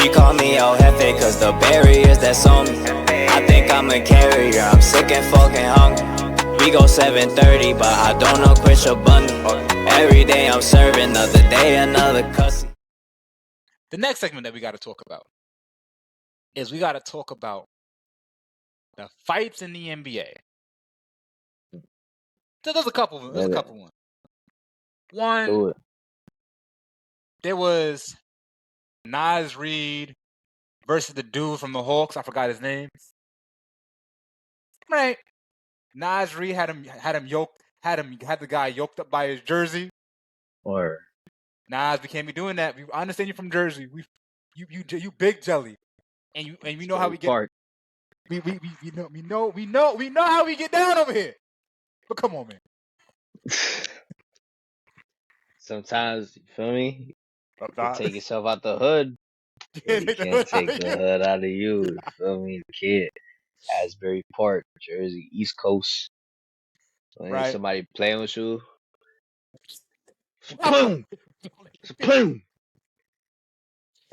She call me El Jefe cause the barriers that's on me. I think I'm a carrier, I'm sick and fucking hungry. We go 7:30, but I don't know quit your bunny. Every day I'm serving, another day, another cussy. The next segment that we got to talk about is we got to talk about the fights in the NBA. So there's a couple of them. There's a couple ones. One, there was Nas Reed versus the dude from the Hawks. I forgot his name. Right. Nas Reed had the guy yoked up by his jersey. Or Nas, we can't be doing that. I understand you from Jersey. You big jelly, and we know how we get. We know how we get down over here. But come on, man. Sometimes, you feel me? You can take yourself out the hood. You can't take the hood out of you. You feel me? The kid. Asbury Park, Jersey, East Coast. Right. Somebody playing with you. Boom! Boom!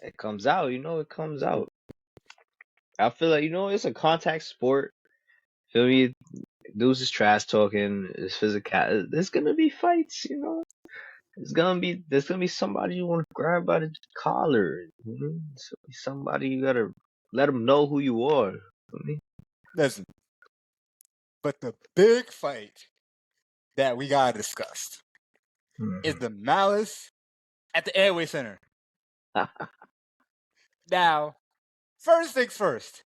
It comes out, it comes out. I feel like, it's a contact sport. Feel me? Dudes is trash talking. It's physical. There's gonna be fights, There's gonna be somebody you want to grab by the collar. Somebody you gotta let them know who you are. Listen, but the big fight that we gotta discuss is the Malice at the Airway Center. Now, first things first,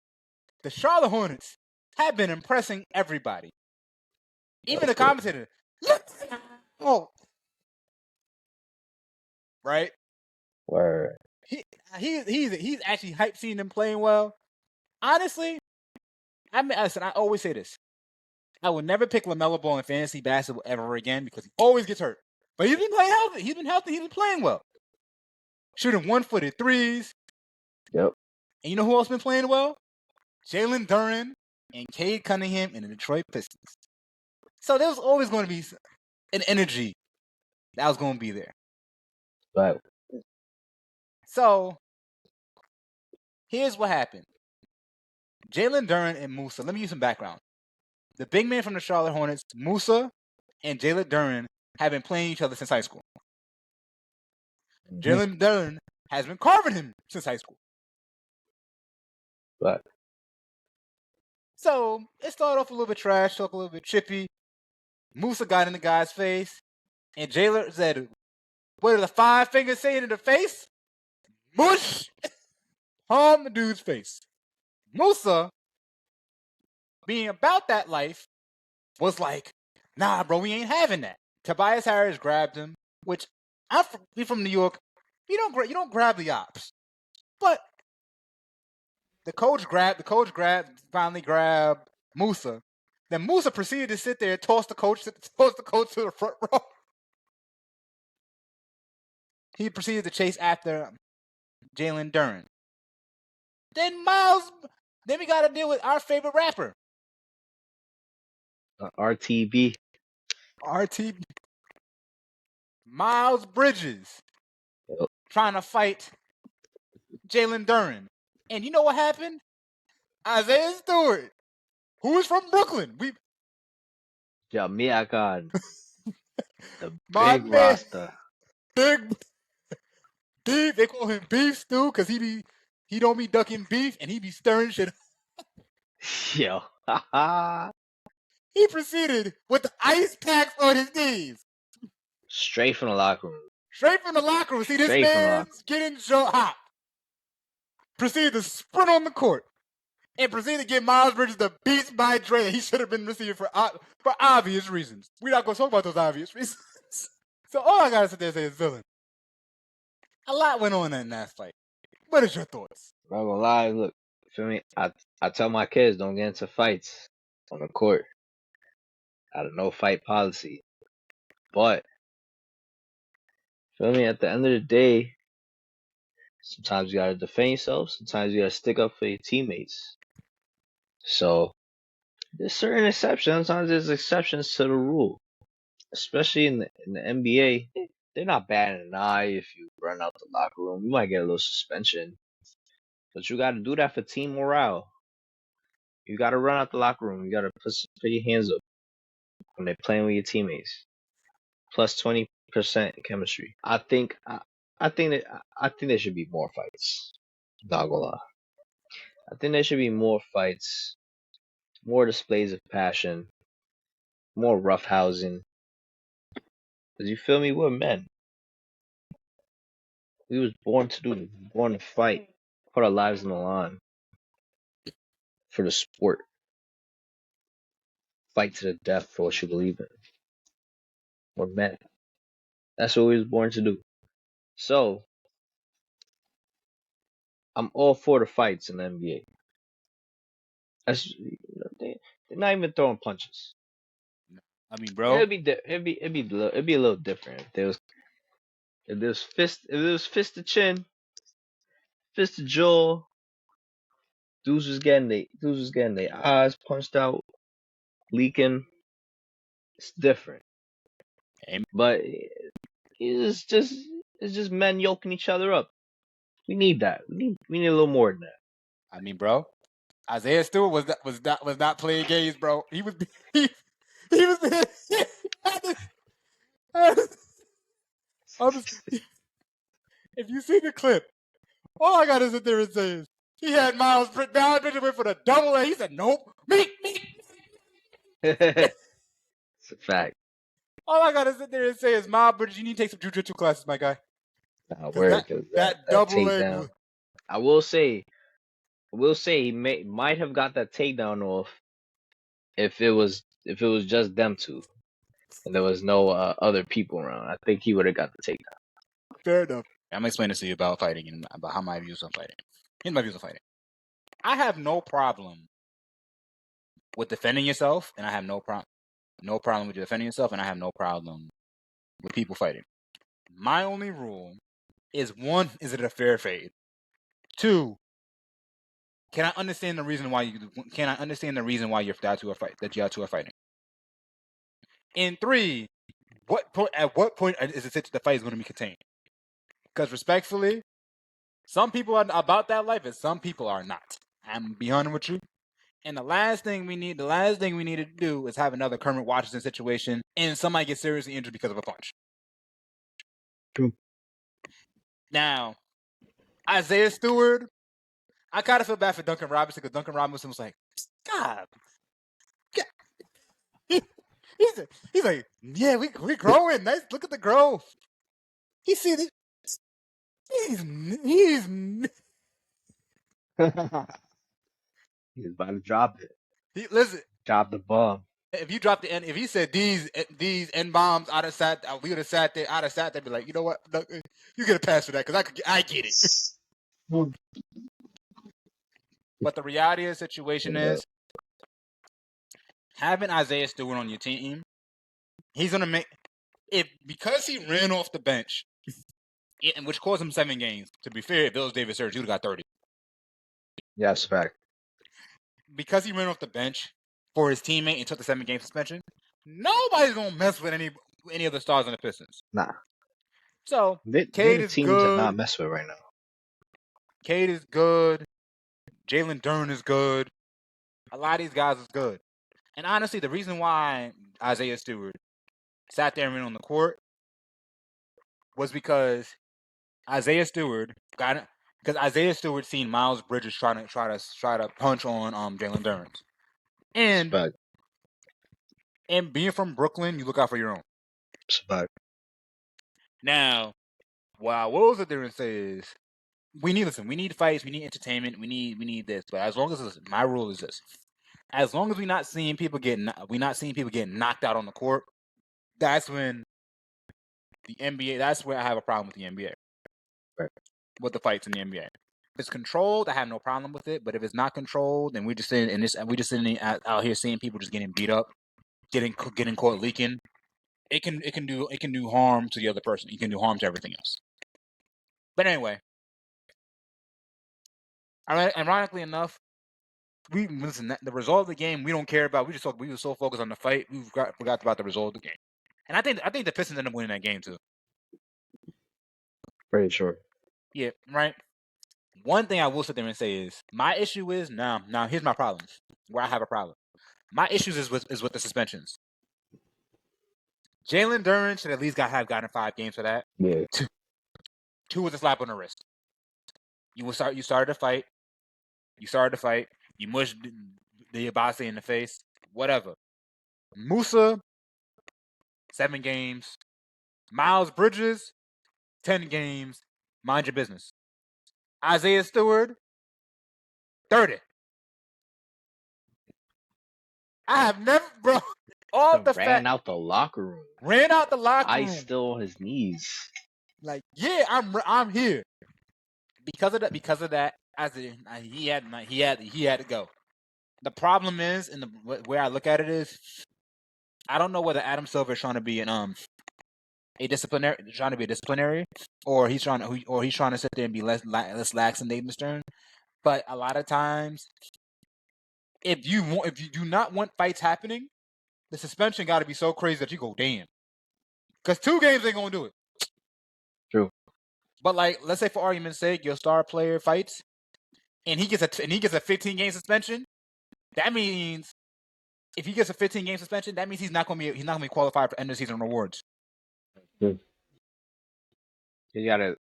the Charlotte Hornets have been impressing everybody, even the commentator. Oh, right. Word. He's actually hyped seeing them playing well. Honestly, I always say this. I would never pick LaMelo Ball in fantasy basketball ever again because he always gets hurt. But he's been playing healthy. He's been healthy. He's been playing well. Shooting one-footed threes. Yep. And you know who else been playing well? Jalen Duren and Cade Cunningham and the Detroit Pistons. So there was always going to be an energy that was going to be there. Right. So here's what happened. Jalen Duren and Musa. Let me give some background. The big man from the Charlotte Hornets, Musa, and Jalen Duren have been playing each other since high school. Jalen Duren has been carving him since high school. Right. So it started off a little bit trash talk, a little bit chippy. Musa got in the guy's face, and Jalen said, "What do the 5 fingers say in the face? Mush!" Harm the dude's face. Musa, being about that life, was like, "Nah, bro, we ain't having that." Tobias Harris grabbed him, which we from New York. You don't grab the ops, but the coach finally grabbed Musa. Then Musa proceeded to sit there and toss the coach to the front row. He proceeded to chase after Jalen Duren. Then we got to deal with our favorite rapper. RTB. Miles Bridges. Yep. Trying to fight Jalen Duren. And you know what happened? Isaiah Stewart, who is from Brooklyn. Jamia Khan. The big roster. Big beef. They call him Beef Stew because he don't be ducking beef and he be stirring shit. Yo. He proceeded with the ice packs on his knees. Straight from the locker room. See, this man's getting hot. Proceeded to sprint on the court. And proceeded to get Miles Bridges the beats by Dre. He should have been received for obvious reasons. We're not going to talk about those obvious reasons. So all I got to sit there and say is, Villen, a lot went on in that fight. What is your thoughts? I'm not gonna lie, look, feel me? I tell my kids don't get into fights on the court. Out of no fight policy. But feel me, at the end of the day, sometimes you gotta defend yourself, sometimes you gotta stick up for your teammates. So there's certain exceptions, sometimes there's exceptions to the rule. Especially in the NBA, they're not batting an eye if you run out the locker room. You might get a little suspension. But you got to do that for team morale. You got to run out the locker room. You got to put your hands up when they're playing with your teammates. Plus 20% chemistry. I think there should be more fights. Not gonna lie. I think there should be more fights, more displays of passion, more roughhousing. Cause you feel me? We're men. We was born to fight, put our lives on the line for the sport. Fight to the death for what you believe in. We're men. That's what we was born to do. So I'm all for the fights in the NBA. They're not even throwing punches. I mean, bro. It'd be a little different if there was fist to chin, fist to jaw. Dudes was getting their eyes punched out, leaking. It's different. Amen. But it's just men yoking each other up. We need that. We need a little more than that. I mean, bro. Isaiah Stewart was not playing games, bro. He was he was if you see the clip, all I gotta sit there and say is he had Miles Bridges went for the double A. He said, "Nope, me." It's a fact. All I gotta sit there and say is, Miles Bridges, you need to take some jujitsu classes, my guy. Nah, word, That double takedown. leg. I will say he might have got that takedown off if it was just them two and there was no other people around. I think he would have got the takedown. Fair enough. I'm gonna explain this to you about fighting and about how my views on fighting. Here's my views on fighting. I have no problem with defending yourself, and I have no problem with you defending yourself, and I have no problem with people fighting. My only rule is, one, is it a fair fade? Two, can I understand the reason why you two are fighting? And three, at what point is it the fight is going to be contained? Because respectfully, some people are about that life, and some people are not. I'm be honest with you. And the last thing we need to do is have another Kermit Washington situation, and somebody gets seriously injured because of a punch. True. Now, Isaiah Stewart, I kind of feel bad for Duncan Robinson because Duncan Robinson was like, God. He's like, yeah, we're growing. Nice, look at the growth. He see this. He's He was about to drop it. Listen. Drop the bomb. If you dropped the N, if he said these N bombs, I'd have sat. We would have sat there. I'd have sat there, and be like, you know what? You get a pass for that because I get it. But the reality of the situation is, having Isaiah Stewart on your team, he's gonna make because he ran off the bench, which cost him 7 games. To be fair, if it was David Serge, he would have got 30. Yes, fact. Because he ran off the bench for his teammate and took the 7-game suspension, nobody's gonna mess with any of the stars on the Pistons. Nah. So Cade is teams good. Are not messing with right now. Cade is good. Jalen Duren is good. A lot of these guys is good. And honestly, the reason why Isaiah Stewart sat there and went on the court was because Isaiah Stewart seen Miles Bridges try to punch on Jalen Duren. And being from Brooklyn, you look out for your own. Respect. Now, what I will sit there and say is, we need fights, we need entertainment, we need this. But as long as my rule is this: as long as we're not seeing people getting knocked out on the court, that's when the NBA. That's where I have a problem with the NBA. Right. With the fights in the NBA. If it's controlled, I have no problem with it. But if it's not controlled, then we're just sitting out here seeing people just getting beat up, getting caught leaking. It can do harm to the other person. It can do harm to everything else. But anyway, ironically enough, the result of the game we don't care about. We were so focused on the fight, we forgot about the result of the game. And I think the Pistons ended up winning that game too. Pretty sure. Yeah, right. one thing I will sit there and say is my issue is now here's my problem. Where I have a problem. My issues is with the suspensions. Jalen Duren should at least have gotten 5 games for that. Yeah. 2 was a slap on the wrist. You started a fight. You mushed the Abasi in the face. Whatever. Musa, 7 games. Miles Bridges, 10 games. Mind your business. Isaiah Stewart, 30. I have never, bro. Ran out the locker room. Ice still on his knees. Like, yeah, I'm here because of that. He had to go. The problem is, and the way I look at it is, I don't know whether Adam Silver is trying to be a disciplinary, or he's trying to sit there and be less lax than Nathan Stern. But a lot of times, if you do not want fights happening, the suspension got to be so crazy that you go, damn. Because 2 games ain't gonna do it. True. But like, let's say for argument's sake, your star player fights, and he gets a 15-game suspension. That means if he gets a 15-game suspension, that means he's not gonna be qualified for end of season rewards. He got at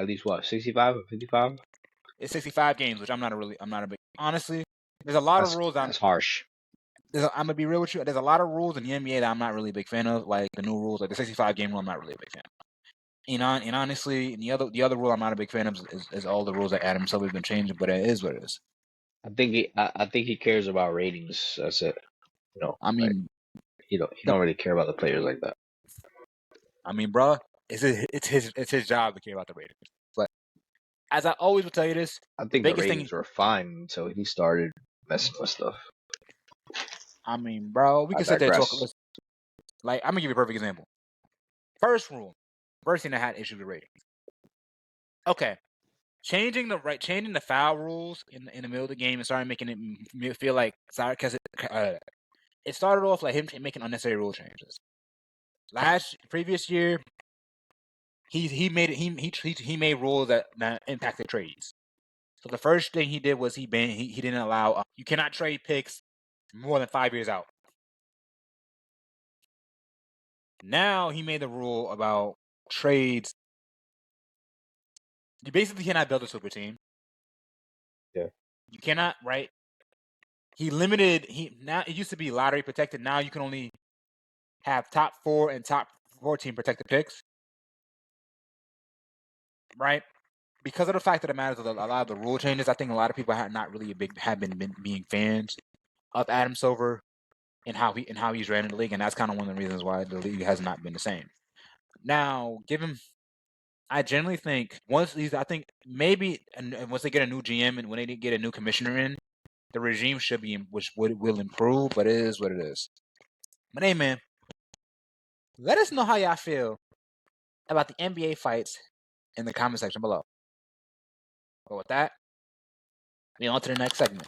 least what, 65 or 55? It's 65 games, which I'm not a big. Honestly, there's a lot of rules. That's harsh. I'm gonna be real with you. There's a lot of rules in the NBA that I'm not really a big fan of, like the new rules, like the 65-game rule. I'm not really a big fan of. And honestly, the other rule I'm not a big fan of is all the rules that Adam Silver's been changing. But it is what it is. I think he cares about ratings. That's it. I mean, he don't really care about the players like that. I mean, bro, it's his job to care about the ratings. But as I always will tell you this, I think the ratings were fine until he started messing with stuff. I mean, bro, we can sit there and talk. Like, I'm gonna give you a perfect example. First rule, first thing that had issues with ratings. Okay, changing the foul rules in the middle of the game and started making it feel like because it started off like him making unnecessary rule changes. Previous year, he made rules that impacted trades. So the first thing he did was he didn't allow you cannot trade picks more than 5 years out. Now he made the rule about trades. You basically cannot build a super team. Yeah. You cannot, right? Now it used to be lottery protected. Now you can only have top 4 and top 14 protected picks. Right? Because of the fact that it matters, a lot of the rule changes, I think a lot of people have been being fans of Adam Silver and how he's ran the league, and that's kind of one of the reasons why the league has not been the same. Now, I generally think once they get a new GM and when they get a new commissioner in, the regime should be will improve, but it is what it is. But hey, man, let us know how y'all feel about the NBA fights in the comment section below. But with that, we on to the next segment.